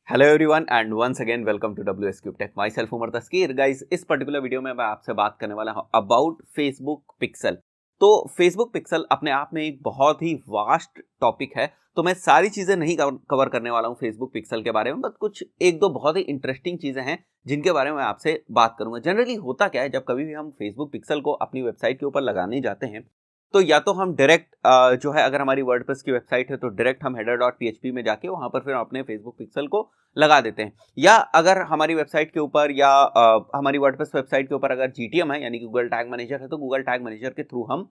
Hello everyone and once again welcome to WS Cube Tech। Myself Umar Taskeer. Guys, इस particular video में मैं आपसे बात करने वाला हूं अबाउट फेसबुक पिक्सल। तो फेसबुक पिक्सल अपने आप में एक बहुत ही वास्ट टॉपिक है, तो मैं सारी चीजें नहीं कवर करने वाला हूं फेसबुक पिक्सल के बारे में, बट कुछ एक दो बहुत ही इंटरेस्टिंग चीजें हैं जिनके बारे में मैं आपसे बात करूंगा। जनरली होता क्या है, जब कभी भी हम फेसबुक पिक्सल को अपनी वेबसाइट के ऊपर लगाने जाते हैं तो या तो हम डायरेक्ट जो है, अगर हमारी वर्डप्रेस की वेबसाइट है तो डायरेक्ट हम header.php में जाके वहां पर फिर अपने फेसबुक पिक्सल को लगा देते हैं, या अगर हमारी वेबसाइट के ऊपर या हमारी वर्डप्रेस वेबसाइट के ऊपर अगर GTM है यानी कि गूगल टैग मैनेजर है तो गूगल टैग मैनेजर के थ्रू हम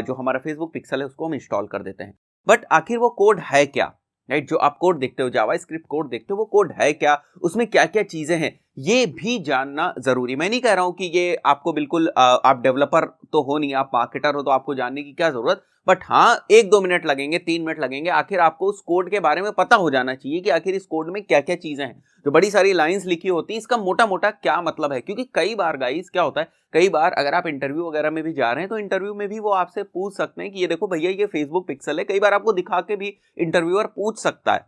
जो हमारा फेसबुक पिक्सल है उसको हम इंस्टॉल कर देते हैं। बट आखिर वो कोड है क्या, राइट? जो आप कोड देखते हो, जावास्क्रिप्ट कोड देखते हो, वो कोड है क्या, उसमें क्या क्या चीजें हैं, ये भी जानना जरूरी। मैं नहीं कह रहा हूं कि ये आपको बिल्कुल आप डेवलपर तो हो नहीं, आप मार्केटर हो तो आपको जानने की क्या जरूरत, बट हाँ, 1-2 मिनट लगेंगे, 3 मिनट लगेंगे, आखिर आपको उस कोड के बारे में पता हो जाना चाहिए कि आखिर इस कोड में क्या क्या चीजें हैं। जो बड़ी सारी लाइंस लिखी होती है, इसका मोटा मोटा क्या मतलब है, क्योंकि कई बार गाइस क्या होता है, कई बार अगर आप इंटरव्यू वगैरह में भी जा रहे हैं तो इंटरव्यू में भी वो आपसे पूछ सकते हैं कि ये देखो भैया ये फेसबुक पिक्सल है। कई बार आपको दिखा के भी इंटरव्यूअर पूछ सकता है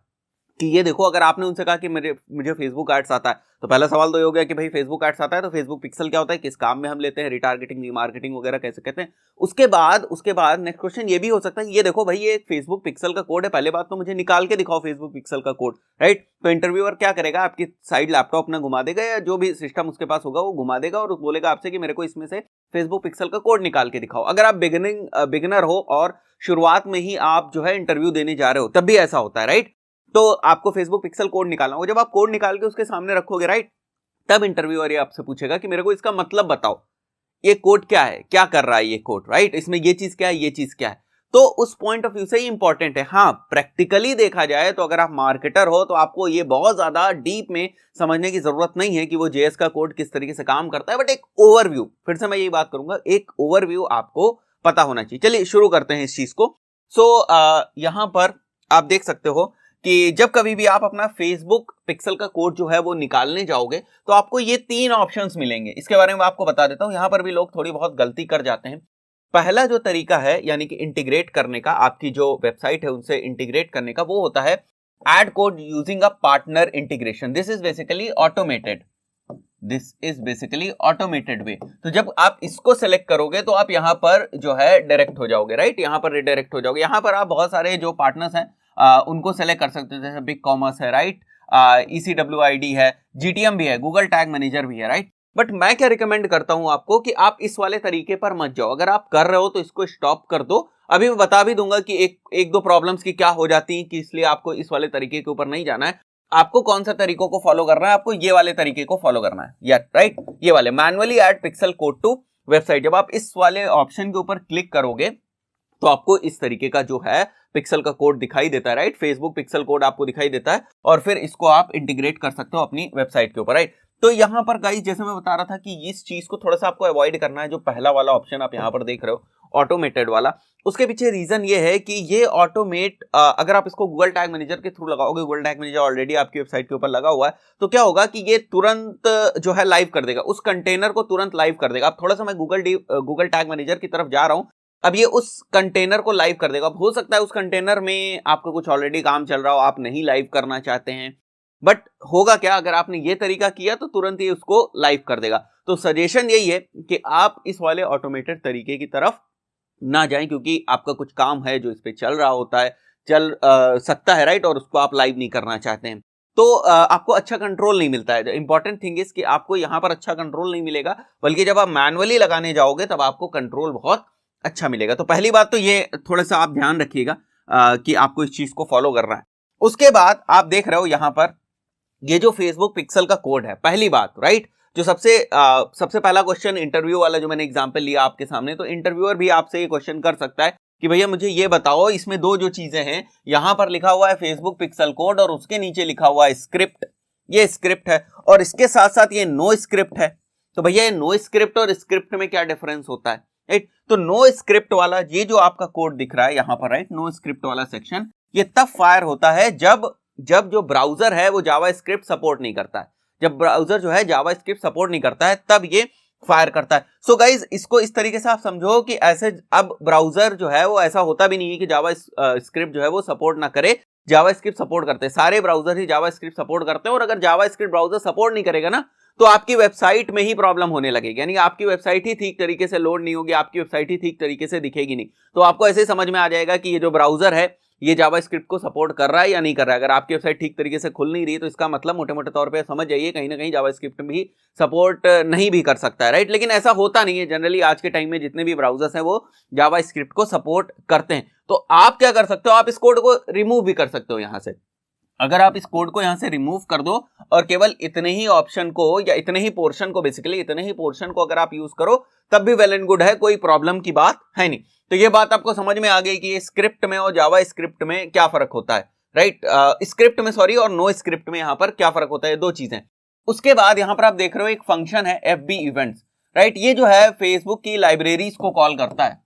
कि ये देखो। अगर आपने उनसे कहा कि मुझे फेसबुक एड्स आता है, तो पहला सवाल तो ये हो गया कि भाई फेसबुक एड्स आता है तो फेसबुक पिक्सल क्या होता है, किस काम में हम लेते हैं, रिटारगेटिंग, रीमार्केटिंग वगैरह कैसे कहते हैं। उसके बाद नेक्स्ट क्वेश्चन ये भी हो सकता है कि ये देखो भाई ये एक फेसबुक पिक्सल का कोड है, पहले बात तो मुझे निकाल के दिखाओ फेसबुक पिक्सल का कोड, राइट? तो इंटरव्यूअर क्या करेगा, आपकी साइड लैपटॉप ना घुमा देगा या जो भी सिस्टम उसके पास होगा वो घुमा देगा और बोलेगा आपसे कि मेरे को इसमें से फेसबुक पिक्सल का कोड निकाल के दिखाओ। अगर आप बिगिनर हो और शुरुआत में ही आप जो है इंटरव्यू देने जा रहे हो, तब भी ऐसा होता है, राइट? तो आपको फेसबुक पिक्सल कोड निकालना होगा। जब आप कोड निकाल के उसके सामने रखोगे, राइट, तब इंटरव्यूअर ये आपसे पूछेगा कि मेरे को इसका मतलब बताओ, ये कोड क्या है, क्या कर रहा है ये कोड, राइट? इसमें ये चीज क्या है, ये चीज क्या है। तो उस पॉइंट ऑफ व्यू से ही इंपॉर्टेंट है। हाँ, प्रैक्टिकली देखा जाए तो अगर आप मार्केटर हो तो आपको ये बहुत ज्यादा डीप में समझने की जरूरत नहीं है कि वो जेएस का कोड किस तरीके से काम करता है, बट एक ओवरव्यू, फिर से मैं यही बात करूंगा, एक ओवरव्यू आपको पता होना चाहिए। चलिए शुरू करते हैं इस चीज को। यहां पर आप देख सकते हो कि जब कभी भी आप अपना फेसबुक पिक्सल का कोड जो है वो निकालने जाओगे तो आपको ये 3 ऑप्शंस मिलेंगे। इसके बारे में आपको बता देता हूं, यहां पर भी लोग थोड़ी बहुत गलती कर जाते हैं। पहला जो तरीका है यानी कि इंटीग्रेट करने का, आपकी जो वेबसाइट है उनसे इंटीग्रेट करने का, वो होता है add code using a partner integration. This is basically automated way. तो जब आप इसको सेलेक्ट करोगे तो आप यहां पर जो है डायरेक्ट हो जाओगे, राइट? यहां पर रिडायरेक्ट हो जाओगे। यहां पर आप बहुत सारे जो पार्टनर्स हैं उनको सेलेक्ट कर सकते हो, जैसे बिग कॉमर्स है, राइट? ECWID है, GTM भी है, गूगल टैग मैनेजर भी है, राइट? बट मैं क्या रिकमेंड करता हूं आपको कि आप इस वाले तरीके पर मत जाओ। अगर आप कर रहे हो तो इसको स्टॉप कर दो। अभी मैं बता भी दूंगा कि एक दो प्रॉब्लम्स की क्या हो जाती है, कि इसलिए आपको इस वाले तरीके के ऊपर नहीं जाना है। आपको कौन सा तरीकों को फॉलो करना है, आपको ये वाले तरीके को फॉलो करना है, या राइट, ये वाले manually add pixel code to website. जब आप इस वाले ऑप्शन के ऊपर क्लिक करोगे तो आपको इस तरीके का जो है पिक्सल का कोड दिखाई देता है, राइट? फेसबुक पिक्सल कोड आपको दिखाई देता है और फिर इसको आप इंटीग्रेट कर सकते हो अपनी वेबसाइट के ऊपर, राइट? तो यहां पर गाइस, जैसे मैं बता रहा था कि इस चीज को थोड़ा सा आपको अवॉइड करना है। जो पहला वाला ऑप्शन आप यहां पर देख रहे हो, ऑटोमेटेड वाला, उसके पीछे रीजन ये है कि ये ऑटोमेट, अगर आप इसको गूगल टैग मैनेजर के थ्रू लगाओगे, गूगल टैग मैनेजर ऑलरेडी आपकी वेबसाइट के ऊपर लगा हुआ है, तो क्या होगा कि ये तुरंत जो है लाइव कर देगा, उस कंटेनर को तुरंत लाइव कर देगा। अब थोड़ा सा मैं गूगल टैग मैनेजर की तरफ जा रहा हूं, अब ये उस कंटेनर को लाइव कर देगा। अब हो सकता है उस कंटेनर में आपका कुछ ऑलरेडी काम चल रहा हो, आप नहीं लाइव करना चाहते हैं, बट होगा क्या, अगर आपने ये तरीका किया तो तुरंत ही उसको लाइव कर देगा। तो सजेशन यही है कि आप इस वाले ऑटोमेटेड तरीके की तरफ ना जाएं, क्योंकि आपका कुछ काम है जो इस पे चल रहा होता है, चल सकता है, राइट? और उसको आप लाइव नहीं करना चाहते हैं, तो आपको अच्छा कंट्रोल नहीं मिलता है। इंपॉर्टेंट थिंग इज कि आपको यहां पर अच्छा कंट्रोल नहीं मिलेगा, बल्कि जब आप मैनुअली लगाने जाओगे तब आपको कंट्रोल बहुत अच्छा मिलेगा। तो पहली बात तो ये थोड़ा सा आप ध्यान रखिएगा कि आपको इस चीज को फॉलो करना है। उसके बाद आप देख रहे हो यहां पर ये जो फेसबुक पिक्सल का कोड है, पहली बात, राइट? जो सबसे पहला क्वेश्चन इंटरव्यू वाला जो मैंने एग्जांपल लिया आपके सामने, तो इंटरव्यूअर भी आपसे ये क्वेश्चन कर सकता है कि भैया मुझे ये बताओ, इसमें दो जो चीजें हैं, यहां पर लिखा हुआ है फेसबुक पिक्सल कोड और उसके नीचे लिखा हुआ है स्क्रिप्ट, ये स्क्रिप्ट है, और इसके साथ साथ ये नो स्क्रिप्ट है। तो भैया ये नो स्क्रिप्ट और स्क्रिप्ट में क्या डिफरेंस होता है, राइट? तो नो स्क्रिप्ट वाला ये जो आपका कोड दिख रहा है यहां पर, राइट, नो स्क्रिप्ट वाला सेक्शन, ये तब फायर होता है जब जो ब्राउजर है वो जावास्क्रिप्ट सपोर्ट नहीं करता है। जब ब्राउजर जो है जावास्क्रिप्ट सपोर्ट नहीं करता है तब ये फायर करता है। सो गाइज, इसको इस तरीके से आप समझो कि ऐसे अब ब्राउजर जो है वो ऐसा होता भी नहीं है कि जावा स्क्रिप्ट जो है वो सपोर्ट ना करे, जावास्क्रिप्ट सपोर्ट करते हैं, सारे ब्राउजर ही जावास्क्रिप्ट सपोर्ट करते हैं। और अगर जावास्क्रिप्ट ब्राउजर सपोर्ट नहीं करेगा ना तो आपकी वेबसाइट में ही प्रॉब्लम होने लगेगी, यानी आपकी वेबसाइट ही ठीक तरीके से लोड नहीं होगी, आपकी वेबसाइट ही ठीक तरीके से दिखेगी नहीं। तो आपको ऐसे समझ में आ जाएगा कि ये जो ब्राउजर है ये जावास्क्रिप्ट को सपोर्ट कर रहा है या नहीं कर रहा है। अगर आपकी वेबसाइट ठीक तरीके से खुल नहीं रही तो इसका मतलब मोटे मोटे तौर पे समझ जाइए कहीं ना कहीं जावास्क्रिप्ट भी सपोर्ट नहीं भी कर सकता है, राइट। लेकिन ऐसा होता नहीं है, जनरली आज के टाइम में जितने भी ब्राउजर्स हैं वो जावास्क्रिप्ट को सपोर्ट करते हैं। तो आप क्या कर सकते हो, आप इस कोड को रिमूव भी कर सकते हो यहां से। अगर आप इस कोड को यहां से रिमूव कर दो और केवल इतने ही ऑप्शन को या इतने ही पोर्शन को, बेसिकली इतने ही पोर्शन को अगर आप यूज करो तब भी वेल एंड गुड है, कोई प्रॉब्लम की बात है नहीं। तो ये बात आपको समझ में आ गई कि स्क्रिप्ट में और जावा स्क्रिप्ट में क्या फर्क होता है, राइट। स्क्रिप्ट में सॉरी और नो स्क्रिप्ट में यहां पर क्या फर्क होता है, दो चीजें। उसके बाद यहां पर आप देख रहे हो एक फंक्शन है FB इवेंट्स, राइट। ये जो है फेसबुक की लाइब्रेरीज को कॉल करता है,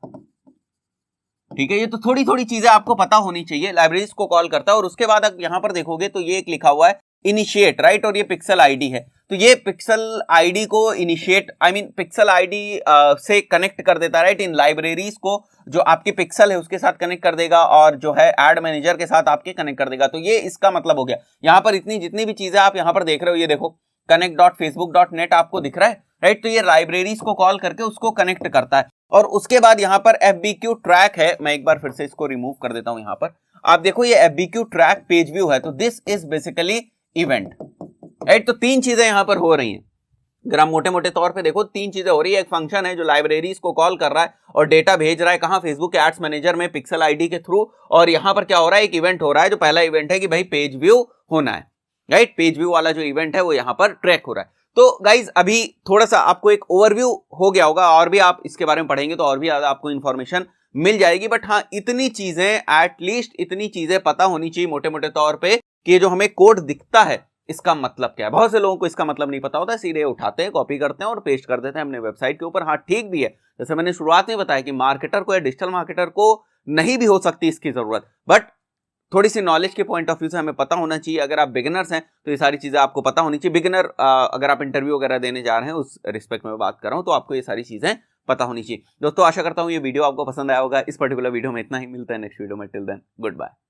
ठीक है। ये तो थोड़ी थोड़ी चीजें आपको पता होनी चाहिए, लाइब्रेरीज को कॉल करता है। और उसके बाद आप यहां पर देखोगे तो ये एक लिखा हुआ है इनिशिएट, राइट। और ये पिक्सल आईडी है, तो ये पिक्सल आईडी को इनिशिएट पिक्सल आईडी से कनेक्ट कर देता है, राइट। इन लाइब्रेरीज को जो आपके पिक्सल है उसके साथ कनेक्ट कर देगा और जो है एड मैनेजर के साथ आपके कनेक्ट कर देगा। तो ये इसका मतलब हो गया। यहां पर इतनी जितनी भी चीजें आप यहां पर देख रहे हो, ये देखो connect.facebook.net आपको दिख रहा है, राइट। तो ये लाइब्रेरीज को कॉल करके उसको कनेक्ट करता है। और उसके बाद यहां पर FBQ ट्रैक है, मैं एक बार फिर से इसको रिमूव कर देता हूं। यहां पर आप देखो ये FBQ ट्रैक पेज व्यू है, तो this is basically event, right. तो तीन चीजें यहां पर हो रही हैं, अगर आप मोटे मोटे तौर पे देखो तीन चीजें हो रही है। एक फंक्शन है जो लाइब्रेरीज को कॉल कर रहा है और डेटा भेज रहा है कहां, फेसबुक के एड्स मैनेजर में पिक्सल आईडी के थ्रू। और यहां पर क्या हो रहा है, एक इवेंट हो रहा है। जो पहला इवेंट है कि भाई पेज व्यू होना है, राइट। पेज व्यू वाला जो इवेंट है वो यहां पर ट्रैक हो रहा है। तो गाइज अभी थोड़ा सा आपको एक ओवरव्यू हो गया होगा, और भी आप इसके बारे में पढ़ेंगे तो और भी ज्यादा आपको इंफॉर्मेशन मिल जाएगी। बट हाँ, इतनी चीजें, एटलीस्ट इतनी चीजें पता होनी चाहिए मोटे मोटे तौर पे कि ये जो हमें कोड दिखता है इसका मतलब क्या है। बहुत से लोगों को इसका मतलब नहीं पता होता, सीधे उठाते हैं, कॉपी करते हैं और पेस्ट कर देते हैं अपने वेबसाइट के ऊपर। हाँ ठीक भी है, जैसे मैंने शुरुआत में बताया कि मार्केटर को या डिजिटल मार्केटर को नहीं भी हो सकती इसकी जरूरत, बट थोड़ी सी नॉलेज के पॉइंट ऑफ व्यू से हमें पता होना चाहिए। अगर आप बिगिनर्स हैं तो ये सारी चीजें आपको पता होनी चाहिए। बिगिनर अगर आप इंटरव्यू वगैरह देने जा रहे हैं उस रिस्पेक्ट में बात कर रहा हूं, तो आपको ये सारी चीजें पता होनी चाहिए। दोस्तों आशा करता हूं ये वीडियो आपको पसंद आया होगा। इस पर्टिकुलर वीडियो में इतना ही, मिलता है नेक्स्ट वीडियो में। Till then good bye.